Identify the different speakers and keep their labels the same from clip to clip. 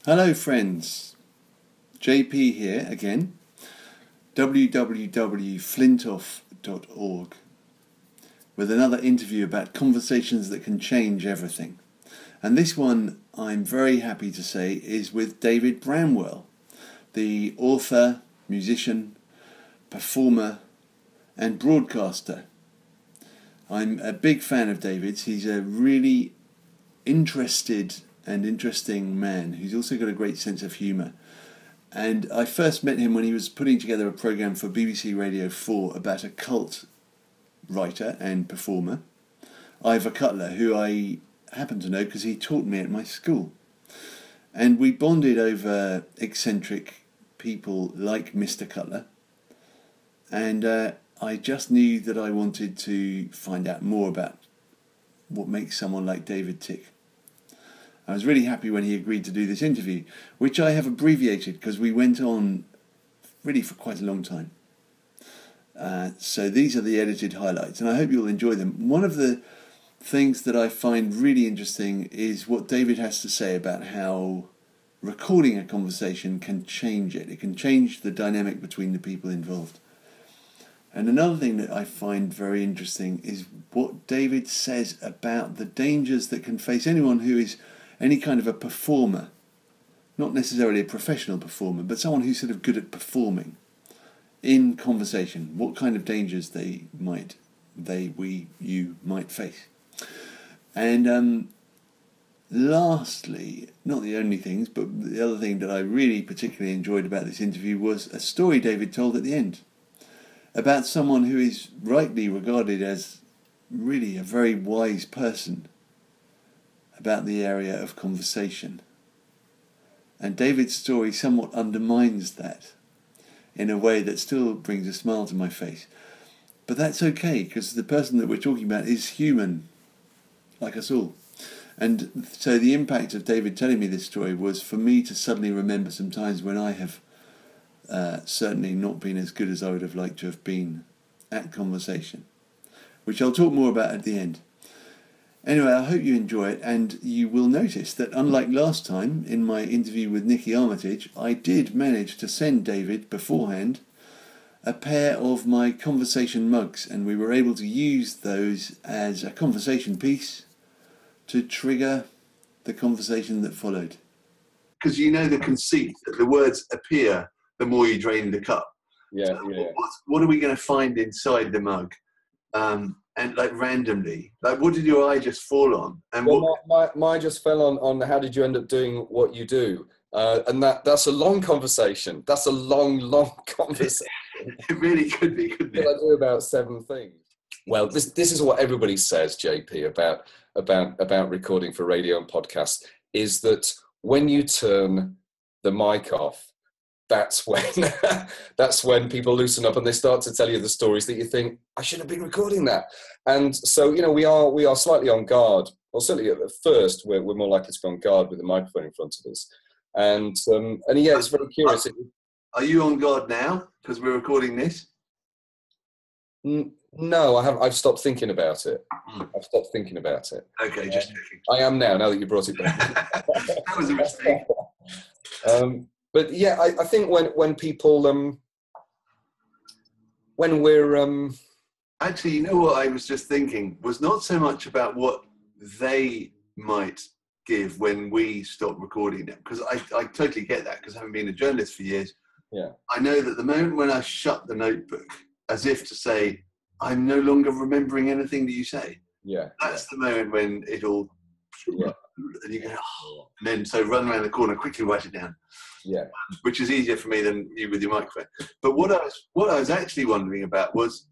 Speaker 1: Hello friends, JP here again, www.flintoff.org, with another interview about conversations that can change everything. And this one, I'm very happy to say, is with David Bramwell, the author, musician, performer and broadcaster. I'm a big fan of David's. He's a really interesting man who's also got a great sense of humour. And I first met him when he was putting together a programme for BBC Radio 4 about a cult writer and performer, Ivor Cutler, who I happen to know because he taught me at my school. And we bonded over eccentric people like Mr. Cutler. And I just knew that I wanted to find out more about what makes someone like David tick. I was really happy when he agreed to do this interview, which I have abbreviated because we went on really for quite a long time. So these are the edited highlights, and I hope you'll enjoy them. One of the things that I find really interesting is what David has to say about how recording a conversation can change it. It can change the dynamic between the people involved. And another thing that I find very interesting is what David says about the dangers that can face anyone who is any kind of a performer, not necessarily a professional performer, but someone who's sort of good at performing in conversation, what kind of dangers you might face. And lastly, not the only things, but the other thing that I really particularly enjoyed about this interview was a story David told at the end about someone who is rightly regarded as really a very wise person about the area of conversation. And David's story somewhat undermines that in a way that still brings a smile to my face. But that's okay, because the person that we're talking about is human, like us all. And so the impact of David telling me this story was for me to suddenly remember some times when I have certainly not been as good as I would have liked to have been at conversation, which I'll talk more about at the end. Anyway, I hope you enjoy it, and you will notice that unlike last time in my interview with Nicky Armitage, I did manage to send David beforehand a pair of my conversation mugs, and we were able to use those as a conversation piece to trigger the conversation that followed. Because you know the conceit that the words appear the more you drain the cup.
Speaker 2: Yeah.
Speaker 1: What are we going to find inside the mug? And like randomly, like what did your eye just fall on? And
Speaker 2: my eye just fell on how did you end up doing what you do? And that's a long conversation. That's a long conversation.
Speaker 1: It really could be, couldn't it?
Speaker 2: I do about 7 things. Well, this is what everybody says, JP, about recording for radio and podcast, is that when you turn the mic off, that's when people loosen up and they start to tell you the stories that you think, I should have been recording that. And so, we are slightly on guard. Well, certainly at first, we're more likely to be on guard with the microphone in front of us. And yeah, it's very curious.
Speaker 1: Are you on guard now because we're recording this?
Speaker 2: No, I haven't. I've stopped thinking about it. I've stopped thinking about it.
Speaker 1: Okay, just checking.
Speaker 2: I am now that you brought it back.
Speaker 1: That was a mistake.
Speaker 2: But yeah, I think when people, when we're...
Speaker 1: Actually, you know what I was just thinking was not so much about what they might give when we stop recording them, because I totally get that, because having been a journalist for years, I know that the moment when I shut the notebook, as if to say, I'm no longer remembering anything that you say. That's the moment when it'll... And you go, oh, and then so run around the corner, quickly write it down. Which is easier for me than you with your microphone. But what I was actually wondering about was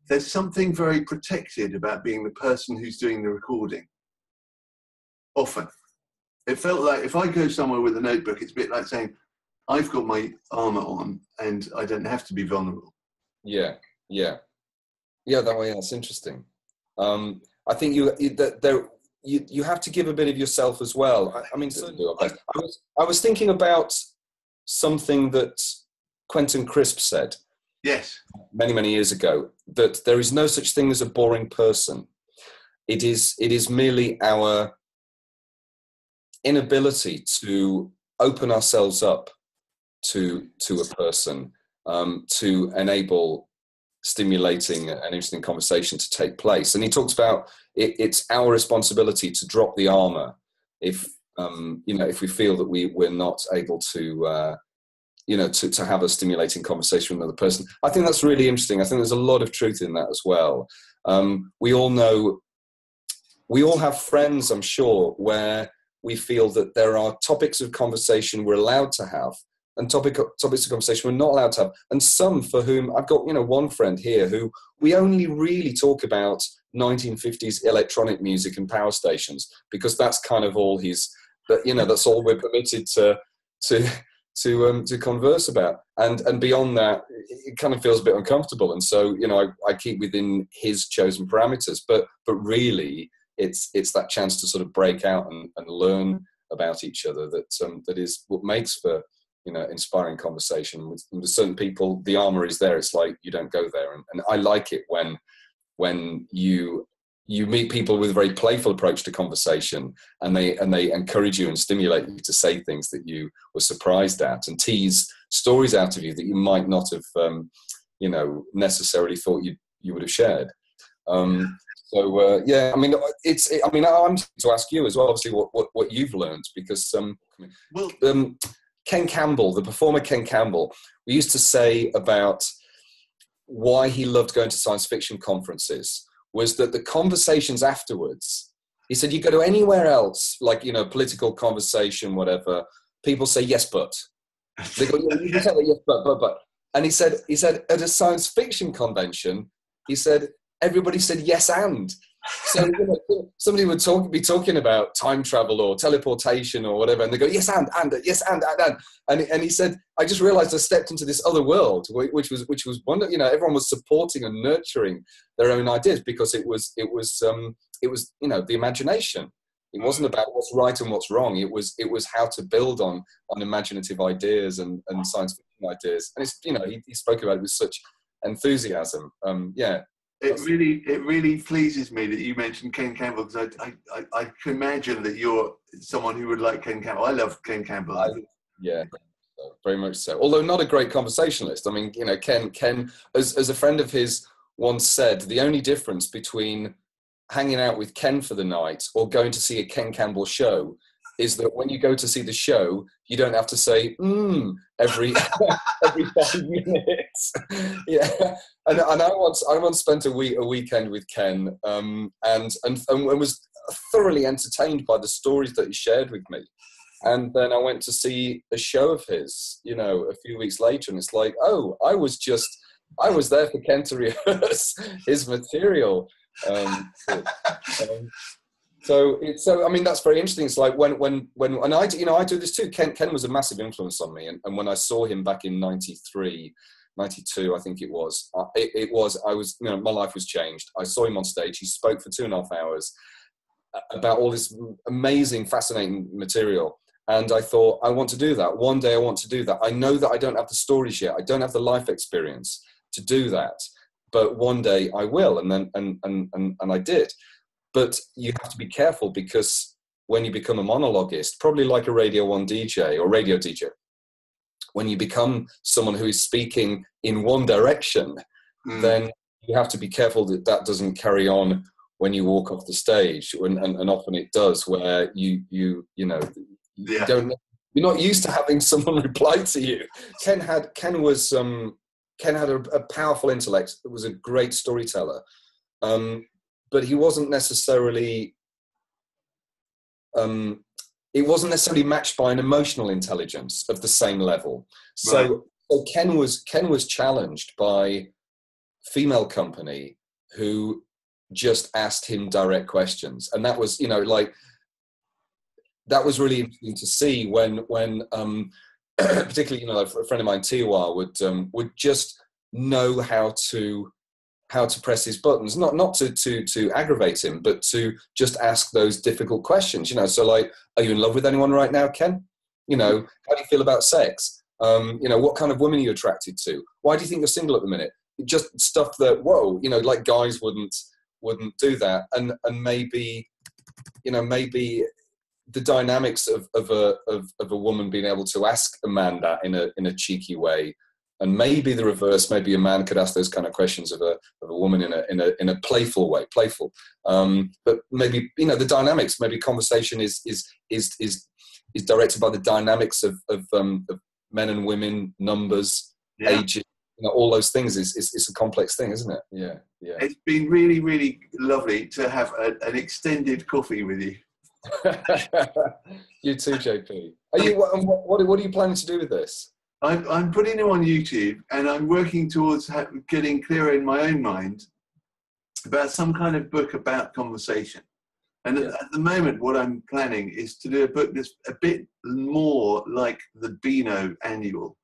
Speaker 1: there's something very protected about being the person who's doing the recording. Often. It felt like if I go somewhere with a notebook, it's a bit like saying, I've got my armour on and I don't have to be vulnerable.
Speaker 2: That way, that's interesting. I think you have to give a bit of yourself as well. I mean, certainly, I was thinking about something that Quentin Crisp said.
Speaker 1: Yes.
Speaker 2: Many years ago, that there is no such thing as a boring person. It is merely our inability to open ourselves up to a person, to enable stimulating and interesting conversation to take place. And he talks about it's our responsibility to drop the armor if if we feel that we're not able to to have a stimulating conversation with another person. I think that's really interesting. I think there's a lot of truth in that as well. We all have friends, I'm sure, where we feel that there are topics of conversation we're allowed to have and topics of conversation we're not allowed to have. And some for whom, I've got, one friend here who we only really talk about 1950s electronic music and power stations, because that's kind of all that's all we're permitted to converse about. And beyond that, it kind of feels a bit uncomfortable. And so, I keep within his chosen parameters, but really it's that chance to sort of break out and learn about each other that is what makes for, inspiring conversation. With certain people, the armor is there. It's like, you don't go there. And I like it when you meet people with a very playful approach to conversation, and they encourage you and stimulate you to say things that you were surprised at, and tease stories out of you that you might not have, necessarily thought you would have shared. I'm to ask you as well, obviously, what you've learned, because Ken Campbell, the performer Ken Campbell, we used to say about why he loved going to science fiction conferences was that the conversations afterwards, he said, you go to anywhere else, like, political conversation, whatever, people say, yes, but. They go, you can say that, yes, but. And he said, at a science fiction convention, he said, everybody said, yes, and. So somebody would be talking about time travel or teleportation or whatever, and they go, yes, and, yes, and. And he said, I just realized I stepped into this other world, which was wonderful. Everyone was supporting and nurturing their own ideas, because it was the imagination. It wasn't about what's right and what's wrong. It was how to build on imaginative ideas and science fiction ideas. And it's, he spoke about it with such enthusiasm.
Speaker 1: It really pleases me that you mentioned Ken Campbell, because I can imagine that you're someone who would like Ken Campbell. I love Ken Campbell.
Speaker 2: Very much so. Although not a great conversationalist. I mean, Ken, as a friend of his once said, the only difference between hanging out with Ken for the night or going to see a Ken Campbell show is that when you go to see the show, you don't have to say every 5 minutes. Yeah, and I once spent a weekend with Ken, and was thoroughly entertained by the stories that he shared with me. And then I went to see a show of his, a few weeks later, and it's like, oh, I was there for Ken to rehearse his material. So I mean, that's very interesting. It's like when I do this too. Ken was a massive influence on me, and when I saw him back in 93, 92, I think it was, my life was changed. I saw him on stage. He spoke for 2.5 hours about all this amazing, fascinating material. And I thought, I want to do that. One day I want to do that. I know that I don't have the stories yet. I don't have the life experience to do that. But one day I will. And then, and I did. But you have to be careful, because when you become a monologuist, probably like a Radio 1 DJ or radio DJ, when you become someone who is speaking in one direction, then you have to be careful that doesn't carry on when you walk off the stage. And often it does, where you're not used to having someone reply to you. Ken had a powerful intellect. It was a great storyteller. But he wasn't necessarily, it wasn't necessarily matched by an emotional intelligence of the same level. So Ken was challenged by female company who just asked him direct questions. And that was, that was really interesting to see when particularly, a friend of mine, Tiwa, would just know how to press his buttons, not to aggravate him, but to just ask those difficult questions. So like, are you in love with anyone right now, Ken? How do you feel about sex? What kind of women are you attracted to? Why do you think you're single at the minute? Just stuff that, like guys wouldn't do that. And maybe the dynamics of a woman being able to ask a man that in a cheeky way, and maybe the reverse, maybe a man could ask those kind of questions of a woman in a playful way, but maybe, you know, the dynamics, maybe conversation is directed by the dynamics of men and women, numbers, ages, you know, all those things is a complex thing, isn't it? Yeah.
Speaker 1: It's been really, really lovely to have an extended coffee with you.
Speaker 2: You too, JP. What are you planning to do with this?
Speaker 1: I'm putting them on YouTube, and I'm working towards getting clearer in my own mind about some kind of book about conversation. And at the moment, what I'm planning is to do a book that's a bit more like the Beano Annual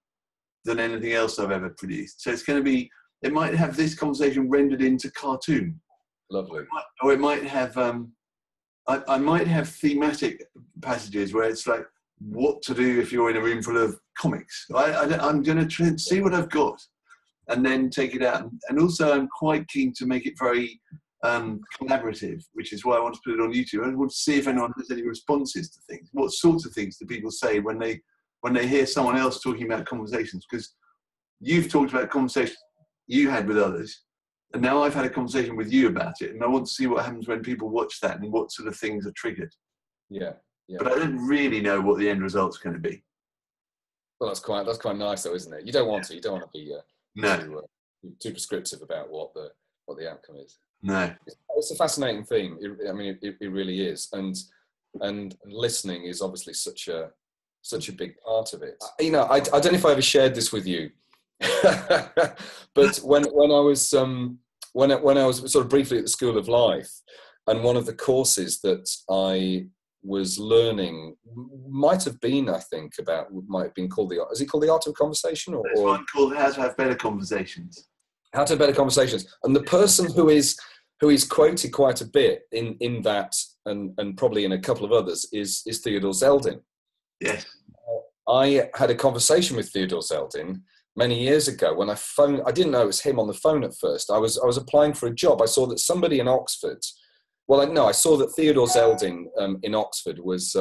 Speaker 1: than anything else I've ever produced. So it's going to be, it might have this conversation rendered into cartoon.
Speaker 2: Lovely.
Speaker 1: Or it might have, I might have thematic passages where it's like, what to do if you're in a room full of comics. I'm going to see what I've got and then take it out. And also I'm quite keen to make it very collaborative, which is why I want to put it on YouTube. I want to see if anyone has any responses to things. What sorts of things do people say when they hear someone else talking about conversations? Because you've talked about conversations you had with others, and now I've had a conversation with you about it, and I want to see what happens when people watch that and what sort of things are triggered.
Speaker 2: Yeah.
Speaker 1: But I don't really know what the end result's going to be.
Speaker 2: Well, that's quite nice, though, isn't it? You don't want to be too prescriptive about what the outcome is.
Speaker 1: No,
Speaker 2: it's a fascinating theme. It really is, and listening is obviously such a big part of it. You know, I don't know if I ever shared this with you, but when I was sort of briefly at the School of Life, and one of the courses that I was learning might have been called the Art of Conversation, or
Speaker 1: one called How to Have Better Conversations. How to Have
Speaker 2: Better Conversations, and the person who is quoted quite a bit in that, and probably in a couple of others, is Theodore Zeldin.
Speaker 1: Yes.
Speaker 2: I had a conversation with Theodore Zeldin many years ago when I didn't know it was him on the phone at first. I was applying for a job. I saw that somebody in Oxford. I saw that Theodore Zeldin in Oxford was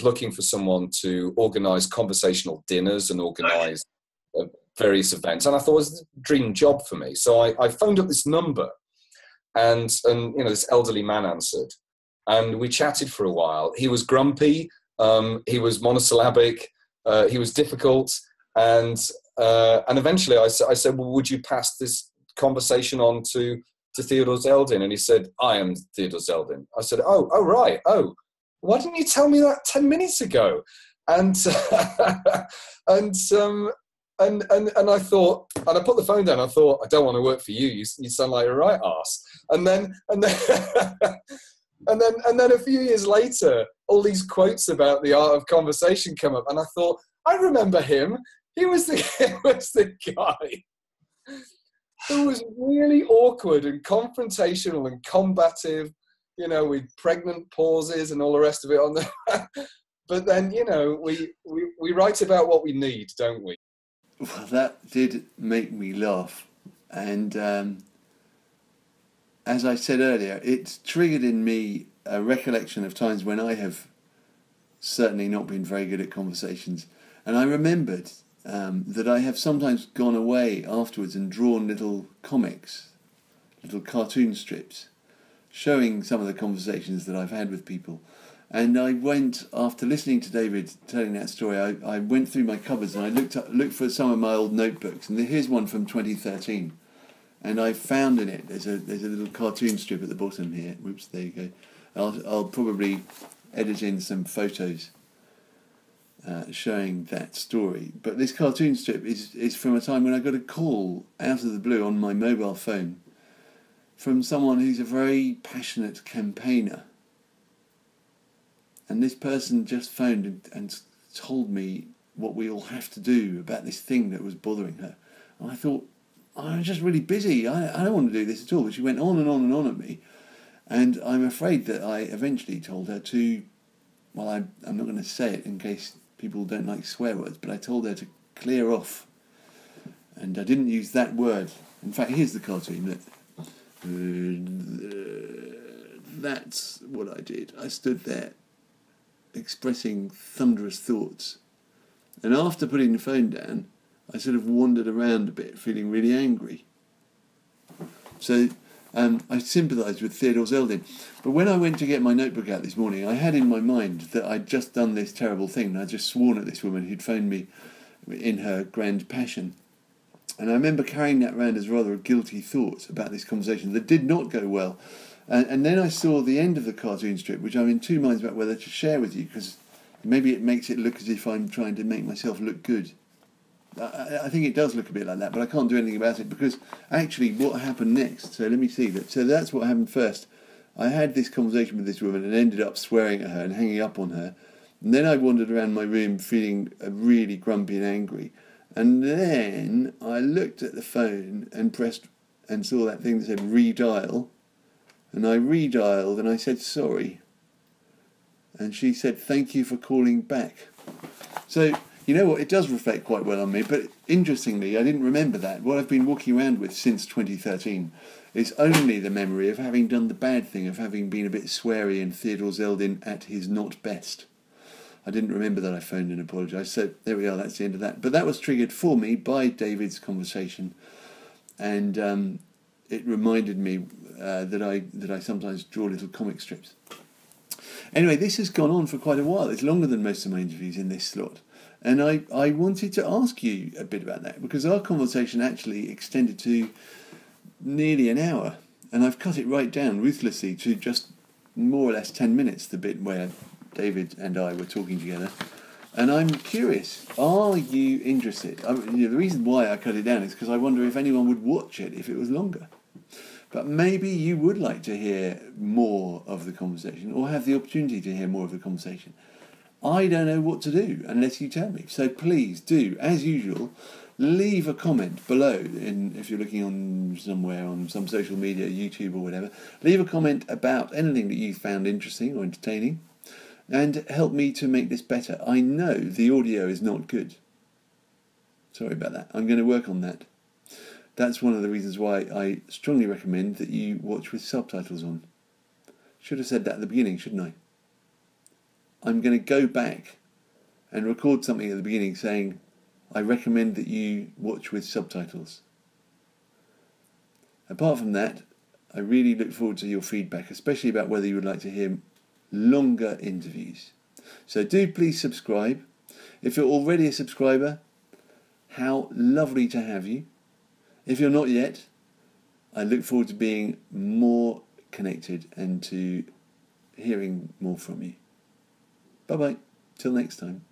Speaker 2: looking for someone to organise conversational dinners and organise various events, and I thought it was a dream job for me. So I phoned up this number, and you know, this elderly man answered, and we chatted for a while. He was grumpy, he was monosyllabic, he was difficult, and eventually I said, well, would you pass this conversation on to Theodore Zeldin? And he said, I am Theodore Zeldin. I said, oh right, why didn't you tell me that 10 minutes ago? And and I thought, and I put the phone down. I thought, I don't want to work for you. You sound like a right arse. And then and then a few years later, all these quotes about the art of conversation come up, and I thought, I remember him. He was the guy who was really awkward and confrontational and combative, you know, with pregnant pauses and all the rest of it on the. But then, you know, we write about what we need, don't we?
Speaker 1: Well, that did make me laugh, and as I said earlier, it triggered in me a recollection of times when I have certainly not been very good at conversations, and I remembered that I have sometimes gone away afterwards and drawn little comics, little cartoon strips, showing some of the conversations that I've had with people. And I went, after listening to David telling that story, I went through my cupboards and I looked for some of my old notebooks. And here's one from 2013. And I found in it, there's a little cartoon strip at the bottom here. Whoops, there you go. I'll probably edit in some photos showing that story. But this cartoon strip is from a time when I got a call out of the blue on my mobile phone from someone who's a very passionate campaigner. And this person just phoned and told me what we all have to do about this thing that was bothering her. And I thought, I'm just really busy. I don't want to do this at all. But she went on and on and on at me. And I'm afraid that I eventually told her to, well, I'm not going to say it in case people don't like swear words, but I told her to clear off. And I didn't use that word. In fact, here's the cartoon. Look. that's what I did. I stood there expressing thunderous thoughts. And after putting the phone down, I sort of wandered around a bit, feeling really angry. So I sympathised with Theodore Zeldin. But when I went to get my notebook out this morning, I had in my mind that I'd just done this terrible thing. And I'd just sworn at this woman who'd phoned me in her grand passion. And I remember carrying that around as rather a guilty thought about this conversation that did not go well. And then I saw the end of the cartoon strip, which I'm in two minds about whether to share with you, because maybe it makes it look as if I'm trying to make myself look good. I think it does look a bit like that, but I can't do anything about it, because actually what happened next, so let me see that. So that's what happened first. I had this conversation with this woman and ended up swearing at her and hanging up on her. And then I wandered around my room feeling really grumpy and angry. And then I looked at the phone and pressed and saw that thing that said redial. And I redialed and I said sorry. And she said, thank you for calling back. So, you know what, it does reflect quite well on me, but interestingly, I didn't remember that. What I've been walking around with since 2013 is only the memory of having done the bad thing, of having been a bit sweary and Theodore Zeldin at his not best. I didn't remember that I phoned and apologised, so there we are, that's the end of that. But that was triggered for me by David's conversation, and it reminded me that I sometimes draw little comic strips. Anyway, this has gone on for quite a while. It's longer than most of my interviews in this slot. And I wanted to ask you a bit about that, because our conversation actually extended to nearly an hour. And I've cut it right down ruthlessly to just more or less 10 minutes, the bit where David and I were talking together. And I'm curious, are you interested? The reason why I cut it down is because I wonder if anyone would watch it if it was longer. But maybe you would like to hear more of the conversation, or have the opportunity to hear more of the conversation. I don't know what to do unless you tell me. So please do, as usual, leave a comment below. If you're looking on somewhere on some social media, YouTube or whatever, leave a comment about anything that you found interesting or entertaining, and help me to make this better. I know the audio is not good. Sorry about that. I'm going to work on that. That's one of the reasons why I strongly recommend that you watch with subtitles on. Should have said that at the beginning, shouldn't I? I'm going to go back and record something at the beginning saying, I recommend that you watch with subtitles. Apart from that, I really look forward to your feedback, especially about whether you would like to hear longer interviews. So do please subscribe. If you're already a subscriber, how lovely to have you. If you're not yet, I look forward to being more connected and to hearing more from you. Bye-bye. Till next time.